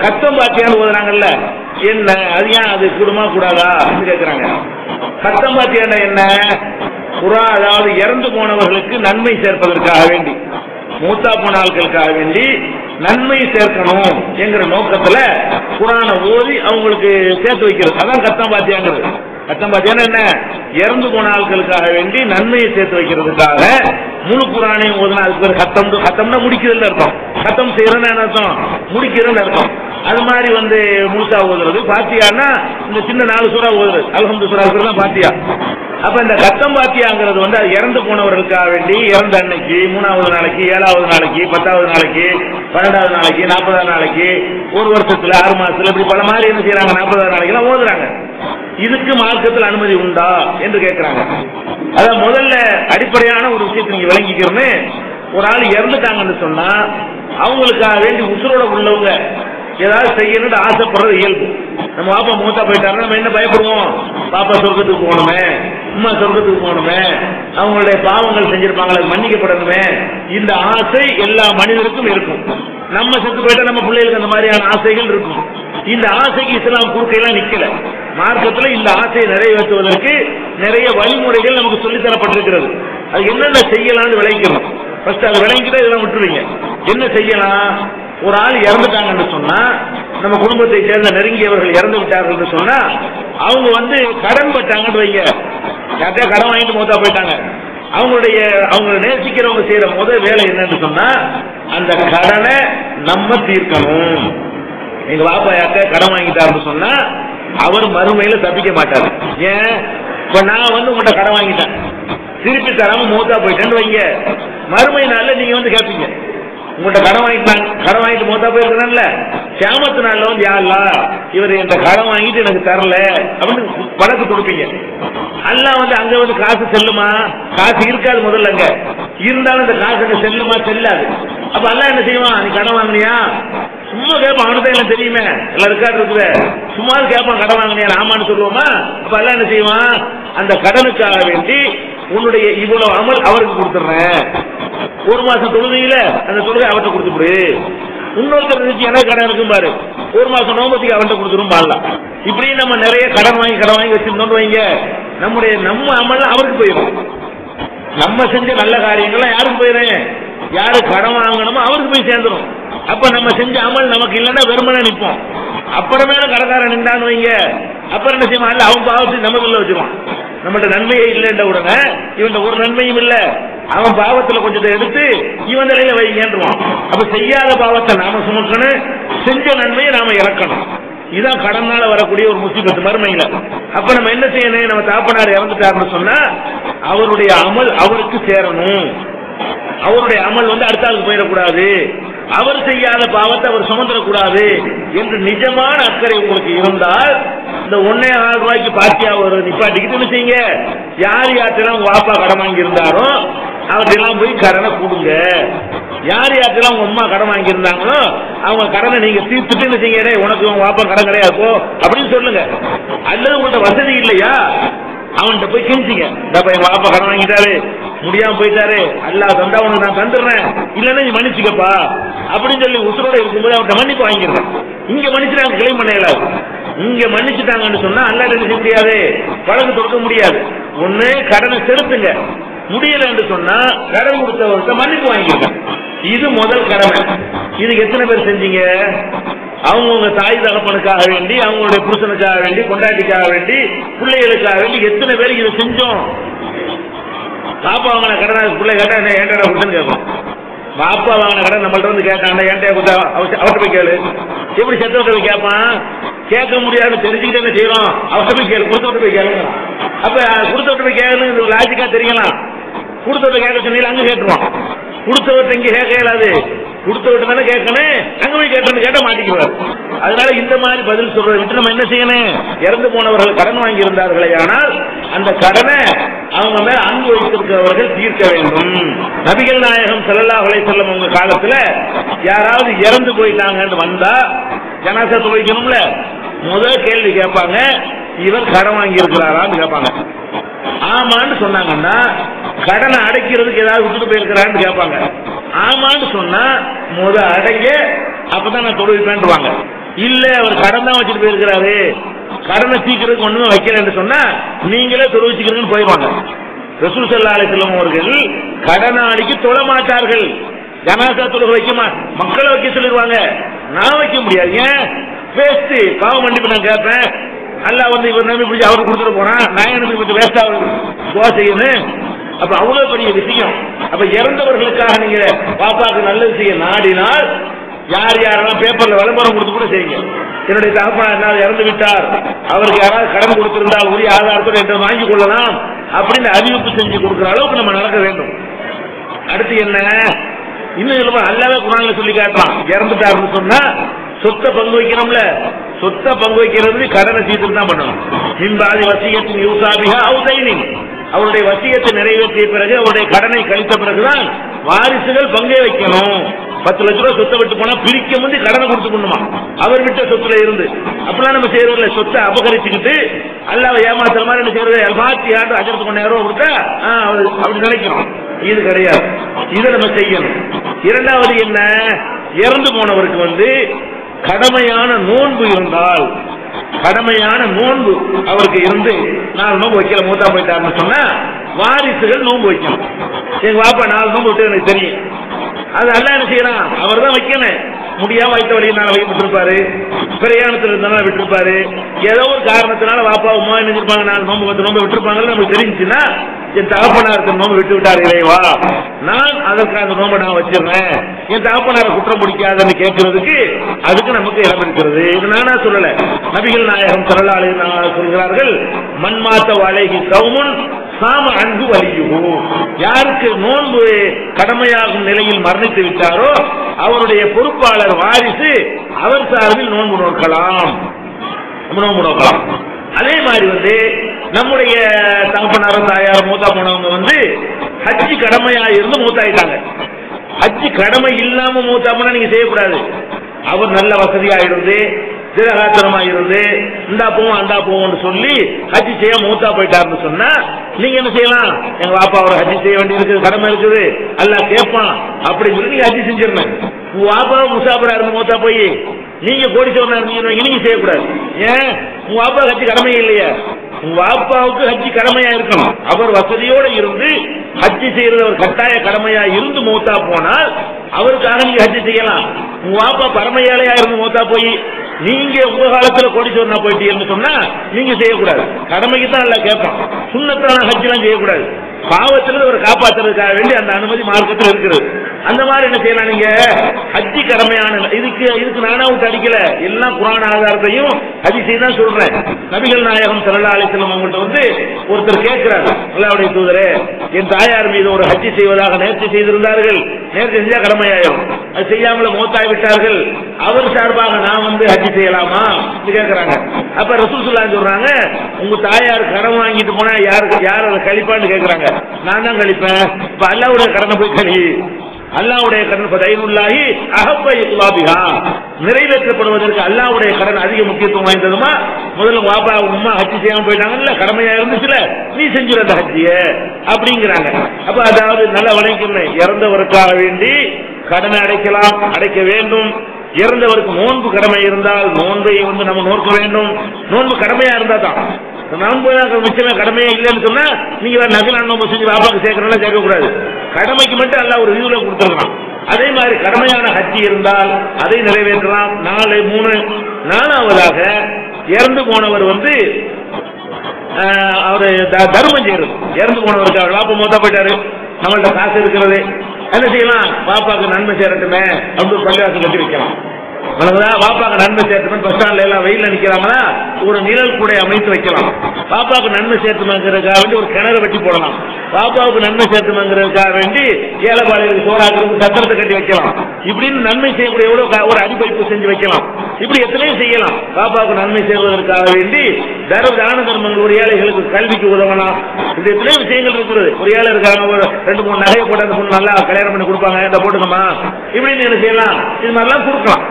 கத்தம் பாத்தியான்னு ஓதுறாங்கல்ல, என்ன அது ஏன் அது கூடுமா கூடாதா கேட்கிறாங்க. கத்தம் பாத்தியாண்டா என்ன? குர்ஆன் அதாவது இறந்து போனவர்களுக்கு நன்மை சேர்ப்பதற்காக வேண்டி, மூத்தா போன ஆட்களுக்காக வேண்டி நன்மை சேர்க்கணும் என்கிற நோக்கத்துல குர்ஆனை ஓதி அவங்களுக்கு சேர்த்து வைக்கிறது. அதான் கத்தம் பாத்தியாங்கிறது. கத்தம் பாத்தியான்னா என்ன? இறந்து போன ஆட்களுக்காக வேண்டி நன்மையை சேர்த்து வைக்கிறதுக்காக முழு குர்ஆனையும் ஓதுனா அதுக்கு பேர் கத்தம். கத்தம்னா முடிக்கிறதுன்னு அர்த்தம். கத்தம் செய்யறதுன்னு அர்த்தம், முடிக்கிறதுன்னு அர்த்தம். அது மாதிரி முழுசா ஓதுறது. பாத்தியான்னா இந்த சின்ன 4 சூறா ஓதுறது, அல்ஹம்து சூறா தான் பாத்தியா. அப்ப இந்த கத்தம் பாத்தியாங்கிறது அது இறந்து போனவர்களுக்காக வேண்டி, இறந்த அன்னைக்கு 3வது நாளைக்கு, 7வது நாளைக்கு, 10வது நாளைக்கு, 12வது நாளைக்கு, 40வது நாளைக்கு, ஒரு வருஷத்துல 6 மாசத்துல இப்படி பல மாதிரி என்ன செய்யறாங்க, 40வது நாளைக்கு எல்லாம் ஓதுறாங்க. இதுக்கு மார்க்கத்தில் அனுமதி உண்டா என்று கேட்கிறாங்க. அதான் முதல்ல அடிப்படையான ஒரு விஷயத்தை நீங்க விளங்கிக்கிறோன்னு, ஒரு ஆள் இறந்துட்டாங்கன்னு சொன்னா அவங்களுக்காக வேண்டி உசுரோட உள்ளவங்க ஏதாவது செய்யணும்னு ஆசைப்படுறது இயல்பு. நம்ம பாப்பா மூத்தா போயிட்டாருன்னா நம்ம என்ன பயப்படுவோம்? பாப்பா சொர்க்கத்துக்கு போகணுமே, அம்மா சொர்க்கத்துக்கு போகணுமே, அவங்களுடைய பாவங்கள் செஞ்சிருப்பாங்க மன்னிக்கப்படணுமே, இந்த ஆசை எல்லா மனிதருக்கும் இருக்கும். நம்ம செத்து போயிட்டா நம்ம பிள்ளைகளுக்கு அந்த மாதிரியான ஆசைகள் இருக்கும். இந்த ஆசைக்கு இஸ்லாம் குறுக்கையெல்லாம் நிக்கல. மார்க்கத்துல இந்த ஆசையை நிறைவேற்றுவதற்கு நிறைய வழிமுறைகள் நமக்கு சொல்லித்தரப்பட்டிருக்கிறது. அது என்னென்ன செய்யலாம்னு விளைக்கணும். ஃபர்ஸ்ட் அதை விளங்கிட்டு இதெல்லாம் விட்டுருவீங்க. என்ன செய்யலாம்? ஒரு ஆள் இறந்துட்டாங்கன்னு சொன்னா, நம்ம குடும்பத்தை சேர்ந்த நெருங்கியவர்கள் இறந்து விட்டார்கள் சொன்னா, அவங்க கடன் பட்டாங்கன்னு வைங்க, யார்கிட்டயா கடன் வாங்கிட்டு மூத்தா போயிட்டாங்க. அவங்க நேசிக்கிறவங்க செய்யற முதல் வேலை என்னன்னு சொன்னா, அந்த கடனை நம்ம தீர்க்கணும். எங்க பாப்பா யார்கிட்ட கடன் வாங்கிட்டாருன்னு சொன்னா அவர் மறுமையில தப்பிக்க மாட்டாரு. ஏன்? இப்ப நான் உங்கள்கிட்ட கடன் வாங்கிட்டேன், திருப்பி தராம மூத்தா போயிட்டேன்னு வைங்க, மறுமை நாள்ல நீங்க கேட்பீங்க, உங்கள்கிட்ட கடன் வாங்கிட்டு மூத்தா போயிருக்கணும்ல, கியாமத்து நாள்ல யாருலா இவர் என்ற கடன் வாங்கிட்டு எனக்கு தரல அப்படின்னு வழக்கு கொடுப்பீங்க. அல்லாஹ் அங்க காசு செல்லுமா? காசு இருக்காது முதல்ல. அங்க இருந்தாலும் அந்த காசு அங்க செல்லுமா? செல்லாது. அப்ப அல்லாஹ் என்ன செய்வான்? நீ கடன் வாங்கினியா? சும்மா கேட்பான், அவனுக்கு எல்லாம் தெரியுமே, எல்லாம் ரெக்கார்டு இருக்குது, சும்மா கேட்பான் கடன் வாங்கினியா ஆமான்னு சொல்லுவோமா? அப்ப அல்லாஹ் என்ன செய்வான்? அந்த கடனுக்காக வேண்டி உன்னுடைய இவ்வளவு அமல் அவருக்கு கொடுத்துறேன். 1 மாசம் தொழுகையில அந்த தொழுகை அவர்கிட்ட கொடுத்துடு. இன்னொருத்தர் எனக்கு கடன் இருக்கும் பாரு, 1 மாசம் நோம்பத்துக்கு அவன்கிட்ட கொடுத்துரும் பாடலாம். இப்படி நம்ம நிறைய கடன் வாங்கி வச்சிருந்தோம் வைங்க, நம்ம அமல் அவருக்கு போயிடும். நம்ம செஞ்ச நல்ல காரியங்கள்லாம் யாருக்கு போயிடும்? யாரு கடன் வாங்கணுமோ அவருக்கு போய் சேர்ந்துடும். அப்ப நம்ம செஞ்ச அமல் நமக்கு இல்லைன்னா வெறுமனே நிற்போம். அப்புறமேல கடைக்காரன் நின்றான்னு வைங்க, அப்புறம் என்ன செய்வான்? இல்ல அவன் பாவத்தை நமக்குள்ள வச்சிருவான். நம்மகிட்ட நன்மையே இல்லைன்ற உடனே இவன் ஒரு நன்மையும் இல்ல, அவன் பாவத்துல கொஞ்சத்தை எடுத்து இவன் நிலையில வைங்கன்றான். அப்ப செய்யாத பாவத்தை நாம சுமக்கணும், செஞ்ச நன்மையை நாம இறக்கணும். இதுதான் கடனால வரக்கூடிய ஒரு முசீபத்து மறுமையில. அப்ப நம்ம என்ன செய்யணும்? நம்ம தாப்பனார் இறந்துட்டாருன்னு சொன்னா அவருடைய அமல் அவருக்கு சேரணும். அவருடைய அமல் அடுத்த ஆளுக்கு போயிடக்கூடாது, அவர் செய்யாத பாவத்தை அவர் சுமந்துடக்கூடாது என்று நிஜமான அக்கறை உங்களுக்கு இருந்தால், இந்த 1.5 ரூபாய்க்கு பாத்தியா ஒரு நிப்பாட்டிக்கிட்டு என்ன செய்யுங்க, யார் யார்ட்டெல்லாம் உங்க வாப்பா கடன் வாங்கி இருந்தாரோ அவர்கிட்டலாம் போய் கடனை கொடுங்க. யார் யார்ட்டெல்லாம் உங்க அம்மா கடன் வாங்கி இருந்தாங்களோ அவங்க கடனை நீங்க தீர்த்துட்டு என்ன செய்யுங்க, உனக்கு உங்க வாப்பா கடன் கிடையாது அப்படின்னு சொல்லுங்க. அல்லது உங்கள்ட்ட வசதி இல்லையா, அவன்கிட்ட போய் கெஞ்சிங்க, எங்க வாப்பா கடன் வாங்கிட்டாரு, முடியாம போயிட்டாரு, அல்லாஹ் தந்தா உனக்கு நான் தந்துடுறேன், இல்லன்னா நீ மன்னிச்சுக்கப்பா அப்படின்னு சொல்லி உசுரோட இருக்கும்போது அவன்கிட்ட மன்னிப்பு வாங்கிடுறேன். இங்க மன்னிச்சுட்டாங்க, கிளைம் பண்ண இயலாது. இங்க மன்னிச்சுட்டாங்கன்னு சொன்னா அல்லாஹ் என்ன செய்ய முடியாது, வழக்கு தொடுக்க முடியாது. ஒண்ணு கடனை செலுத்துங்க, முடியல என்று சொன்னா கடன் கொடுத்தவர்கிட்ட மன்னிப்பு வாங்கிருக்க. இது முதல் கடமை. இதுக்கு எத்தனை பேர் செஞ்சீங்க? அவங்கவுங்க தாய் தகப்பனுக்காக வேண்டி, அவங்களுடைய புருஷனுக்காக வேண்டி, கொண்டாட்டிக்காக வேண்டி, பிள்ளைகளுக்காக வேண்டி எத்தனை பேருக்கு இதை செஞ்சோம்? பாப்பா வாங்கின கடனை பிள்ளை கேட்டா என்ன ஏன்டா கொடுத்துன்னு கேட்போம். பாப்பா வாங்கின கடன் நம்மள்ட்ட கேட்டான், ஏன்டா கொடுத்தா அவர்கிட்ட போய் கேளு. எப்படி செத்தவர்கிட்ட போய் கேட்பான்? கேட்க முடியாதுன்னு தெரிஞ்சுக்கிட்டு என்ன செய்யறோம்? அவர்கிட்ட போய் கேளு, கொடுத்தவர்கிட்ட போய் கேளுங்க. அப்ப கொடுத்தவர்கிட்ட போய் கேளு லாஜிக்கா தெரியலாம். கொடுத்தவர்கிட்ட கேட்க சொன்னீங்க அங்க கேட்டுருவான், கொடுத்தவர்கிட்ட இங்க கேட்க இயலாது. கொடுத்தவர்கிட்ட தானே கேட்கணும், அங்க போய் கேட்டோன்னு கேட்ட மாட்டிக்குவார். அதனால இந்த மாதிரி பதில் சொல்றதை விட்டு நம்ம என்ன செய்யணும்? இறந்து போனவர்கள் கடன் வாங்கி இருந்தார்களே ஆனால் அந்த கடனை அவங்க மேல அன்பு வைத்திருக்கிறவர்கள் தீர்க்க வேண்டும். நபிகள் நாயகம் ஸல்லல்லாஹு அலைஹி வஸல்லம் உங்க காலத்துல யாராவது இறந்து போயிட்டாங்கன்னு வந்தா ஜனாசா தொழுவிக்கணும்ல, முதல் கேள்வி கேட்பாங்க, இவர் கடன் வாங்கி இருக்கிறாரான்னு கேட்பாங்க. ஆமான்னு சொன்னாங்கன்னா கடனை அடைக்கிறதுக்கு ஏதாவது விட்டுட்டு போயிருக்கிறான்னு கேட்பாங்க. ஆமான்னு சொன்னா அடைங்க, அப்பதான் நான் தொழுவிப்பேன்வாங்க. இல்ல அவர் கடன் தான் வச்சுட்டு போயிருக்கிறாரு, கடனை தீக்கிறதுக்கு ஒண்ணுமே வைக்கலன்னு சொன்னா நீங்களே தொழுவிச்சுக்கிறீங்கன்னு போயிடுவாங்க. ரசூல் ஸல்லல்லாஹு அலைஹி வஸல்லம் அவர்கள் கடனாளிக்கு தொழ மாட்டார்கள். ஜனாசா தொழுகை வைக்குமா, மக்களை வைக்க சொல்லிடுவாங்க. நான் வைக்க முடியாது, ஏன் வேஸ்ட், பாவ மன்னிப்பு நான் கேட்பேன். அல்லாஹ் வந்து இவர் நம்பி பிடிச்சி அவருக்கு கொடுத்துட்டு போறான், நான் எனக்கு கொஞ்சம் வேஸ்டா துவா செய்யணும். அப்ப அவ்வளவு பெரிய விஷயம். அப்ப இறந்தவர்களுக்காக நீங்க பாப்பாக்கு நல்லது செய்ய நாடினால் யார் யாரெல்லாம் பேப்பர்ல விளம்பரம் கொடுத்து கூட செய்யுங்க. என்னுடைய தகப்பனார் என்னால் இறந்து விட்டார், அவருக்கு யாராவது கடன் கொடுத்திருந்தால் உரிய ஆதாரத்தோடு என்று வாங்கிக் கொள்ளலாம் அப்படின்னு அறிவிப்பு செஞ்சு கொடுக்கிற அளவுக்கு நம்ம நடக்க வேண்டும். அடுத்து என்ன, இன்னும் அல்லாவே குர்ஆன்ல சொல்லி காட்டலாம். இறந்துட்டாருன்னு சொன்னா சொத்தை பங்கு வைக்கணும்ல, சொத்தை பங்கு வைக்கிறது கடனை தீர்த்து தான் பண்ணணும். மின்பாதி வசியத்தின் யூசாபிஹா அவுதைனி, அவருடைய வசியத்தை நிறைவேற்றிய பிறகு அவருடைய கடனை கழித்த பிறகுதான் வாரிசுகள் பங்கே வைக்கணும். 10 லட்ச ரூபாய் சொத்தை விட்டு போனா பிரிக்க முந்தி கடனை கொடுத்து பண்ணுமா, அவர் விட்ட சொத்துல இருந்து. அப்படிலாம் நம்ம செய்யறதில்ல, சொத்தை அபகரிச்சுக்கிட்டு அல்லாஹ்வை ஏமாத்துற மாதிரி என்ன செய்யறது, அல்பாத்தியாண்டு அஜரத்து கொண்டாயிரம் ரூபாய் கொடுத்தா அப்படி நினைக்கிறோம். இது கிடையாது, இதை நம்ம செய்யணும். இரண்டாவது என்ன, இறந்து போனவருக்கு வந்து கடமையான நோன்பு இருந்தால், கடமையான நோன்பு அவருக்கு இருந்து 4 நோன்பு வைக்கல, மூத்தா போயிட்டாருன்னு சொன்னா வாரிசுகள் நோன்பு வைக்கணும். எங்க பாப்பா 4 நோன்பு விட்டு எனக்கு தெரியும், அது அல்லாஹ் என்ன செய்யறான், அவர் தான் வைக்கணும். முடியாம வைத்த வழியினால விட்டுருப்பாரு, பிரயாணத்தில் இருந்தாலும் விட்டுருப்பாரு, ஏதோ ஒரு காரணத்தினால வாப்பா உமா நினைச்சிருப்பாங்க 4 நோன்பு 10 நோன்பு விட்டுருப்பாங்கன்னு நமக்கு தெரிஞ்சுன்னா, என் தகப்பனாருக்கு நோன்பு விட்டு விட்டார் இறைவா, நான் அதற்கு அந்த நோன்பை நான் வச்சிருந்தேன், என் தகப்பனாரை குற்றம் பிடிக்காதுன்னு கேட்கறதுக்கு அதுக்கு நமக்கு இடம் இருக்கிறது. இது நானா சொல்லல, நபிகள் நாயகம் ஸல்லல்லாஹு அலைஹி வஸல்லம் சொல்கிறார்கள், மன்மாத்த வலைஹி சௌமுன் சாம அன்பு வலியுஹு, யாருக்கு நோன்பு கடமையாகும் நிலையில் மரணித்து விட்டாரோ அவருடைய பொறுப்பாளர் வாரிசு அவர் சார்பில் நோன்பு நோக்கலாம். அதே மாதிரி வந்து நம்முடைய தகப்பனாரோ தாயாரோ மூத்தா போனவங்க வந்து ஹஜ்ஜி கடமையா இருந்து மூத்தாயிட்டாங்க. ஹஜ்ஜி கடமை இல்லாம மூத்தா போனா நீங்க செய்யக்கூடாது. அவர் நல்ல வசதியா இருந்து திரகாத்திரமா இருந்து இந்தா போவோம் அந்தா போவோம்னு சொல்லி ஹஜ்ஜி செய்ய மூத்தா போயிட்டாருன்னு சொன்னா நீங்க என்ன செய்யலாம், எங்க பாப்பா அவர் ஹஜ்ஜி செய்ய வேண்டி இருக்குது, கடமை இருக்குது, அல்லாஹ் கேட்பான் அப்படின்னு சொல்லி நீங்க ஹஜ்ஜி செஞ்சிருந்தேன். உங்க பாப்பா முசாபரா இருந்து மூத்தா போய் நீங்க கோடிச்சவனா இருந்தீங்க, நீங்க செய்யக்கூடாது. ஏன், உங்க பாப்பா ஹஜ்ஜி கடமை இல்லையா, உங்க பாப்பாவுக்கு ஹஜ்ஜி கடமையா இருக்கணும். அவர் வசதியோட இருந்து ஹஜ்ஜி செய்யறது ஒரு கட்டாய கடமையா இருந்து மூத்தா போனால் அவருக்காக நீங்க ஹஜ்ஜி செய்யலாம். உங்க பாப்பா பரமையாலையா இருந்து மூத்தா போய் நீங்க உங்க காலத்துல கோடீஸ்வரனா போயிட்டீங்கன்னு சொன்னா நீங்க செய்யக்கூடாது. கடமைக்கு தான் எல்லாம் கேட்பான், சுண்ணத்தான ஹஜ் எல்லாம் செய்யக்கூடாது. பாவத்திலிருந்து ஒரு காப்பாற்றுறதுக்காக வேண்டி அந்த அனுமதி மார்க்கத்தில் இருக்கிறது. அந்த மாதிரி என்ன செய்யலாம், நீங்க ஹஜ்ஜி கடமையான இதுக்கு நானா விட்டு அடிக்கல, எல்லாம் குர்ஆன் ஆதாரத்தையும் ஹதீஸை தான் சொல்றேன். நபிகள் நாயகம் ஸல்லல்லாஹு அலைஹி வஸல்லம் அவங்கள்ட்ட வந்து ஒருத்தர் கேட்கிறார், அல்லாஹ்வுடைய தூதரே என் தாயார் மீது ஒரு ஹஜ்ஜி செய்வதாக நேர்ச்சி செய்திருந்தார்கள், நேர்ச்சி செஞ்சா கடமையாயிரும், அது செய்யாமல மௌத்தாய் விட்டார்கள், அவர் சார்பாக நான் வந்து ஹஜ்ஜி செய்யலாமா கேட்கிறாங்க. அப்ப ரசூல் ஸல்லல்லாஹு சொல்றாங்க, உங்க தாயார் கடன் வாங்கிட்டு போனா யார் அதை கழிப்பான்னு கேட்கிறாங்க. நான் தான் கழிப்பேன். இப்ப அல்லாஹ்வுடைய கடனை போய் கழி, அல்லாஹ்வுடைய கடன் ஃபதைனுல்லாஹி அஹப்ப இக்லாபிஹா, நிறைவேற்றப்படுவதற்கு அல்லாஹ்வுடைய கடன் அதிக முக்கியத்துவம் வாய்ந்ததுமா. முதல்ல பாப்பா உம்மா ஹஜ்ஜி செய்யாம போயிட்டாங்கல்ல, கடமையா இருந்துச்சுல, நீ செஞ்சுற அந்த ஹஜ்ஜிய அப்படிங்கிறாங்க. அப்ப அதாவது நல்ல வணக்கம், இறந்தவருக்காக வேண்டி கடனை அடைக்கலாம், அடைக்க வேண்டும். இறந்தவருக்கு நோன்பு கடமை இருந்தால் நோன்பை வந்து நம்ம நோக்க வேண்டும். நோன்பு கடமையா இருந்தா தான், நோன்பு மிச்சமே கடமையா இல்லைன்னு சொன்னா நீங்க வேற நகல் நோன்பு செஞ்சு பாப்பாக்கு சேர்க்கறதா சேர்க்கக்கூடாது. கடமைக்கு மட்டும் அல்லாஹ் ஒரு விதிவில கொடுத்துருக்கலாம். அதே மாதிரி கடமையான ஹஜ்ஜி இருந்தால் அதை நிறைவேற்றலாம். 4 3 4வதாக இறந்து போனவர் வந்து அவரு தர்மம் செய்யறது. இறந்து போனவருக்கு அவர் பாப்பா மொத்தம் போயிட்டாரு, நம்மள்ட்ட காசு இருக்கிறது, என்ன செய்யலாம், பாப்பாக்கு நன்மை சேரட்டுமே அப்படின்னு பள்ளிவாசல் கட்டி வைக்கலாம். பாப்பாக்கு நன்மை சேர்த்துமே பஸ் ஸ்டாண்ட்ல எல்லாம் வெயில நிக்கிறாங்களா, ஒரு நிழல் கூட அமைத்து வைக்கலாம். பாப்பாவுக்கு நன்மை சேர்த்துமாங்கிறதுக்காக வேண்டி ஒரு கிணறு வெட்டி போடலாம். பாப்பாவுக்கு நன்மை சேர்த்துமாங்கிறதுக்காக வேண்டி ஏழைப்பாளையருக்கு சோறாக்குறதுக்கு சத்திரத்தை கட்டி வைக்கலாம். இப்படின்னு நன்மை செய்யக்கூடிய எவ்வளவு ஒரு அடிப்பைப்பு செஞ்சு வைக்கலாம். இப்படி எத்தனையும் செய்யலாம். பாப்பாவுக்கு நன்மை செய்வதற்காக வேண்டி தான தர்மங்கள், ஒரு ஏழைகளுக்கு கல்விக்கு உதவலாம். இப்படி எத்தனையோ விஷயங்கள் இருக்கிறது. ஒரு ஏழை இருக்காங்க, ஒரு 2 3 நகையை போட்டு அந்த பொண்ணு நல்லா கல்யாணம் பண்ணி கொடுப்பாங்க, இதை போட்டுக்கமா இப்படின்னு என்ன செய்யலாம், இது மாதிரிலாம் கொடுக்கலாம்.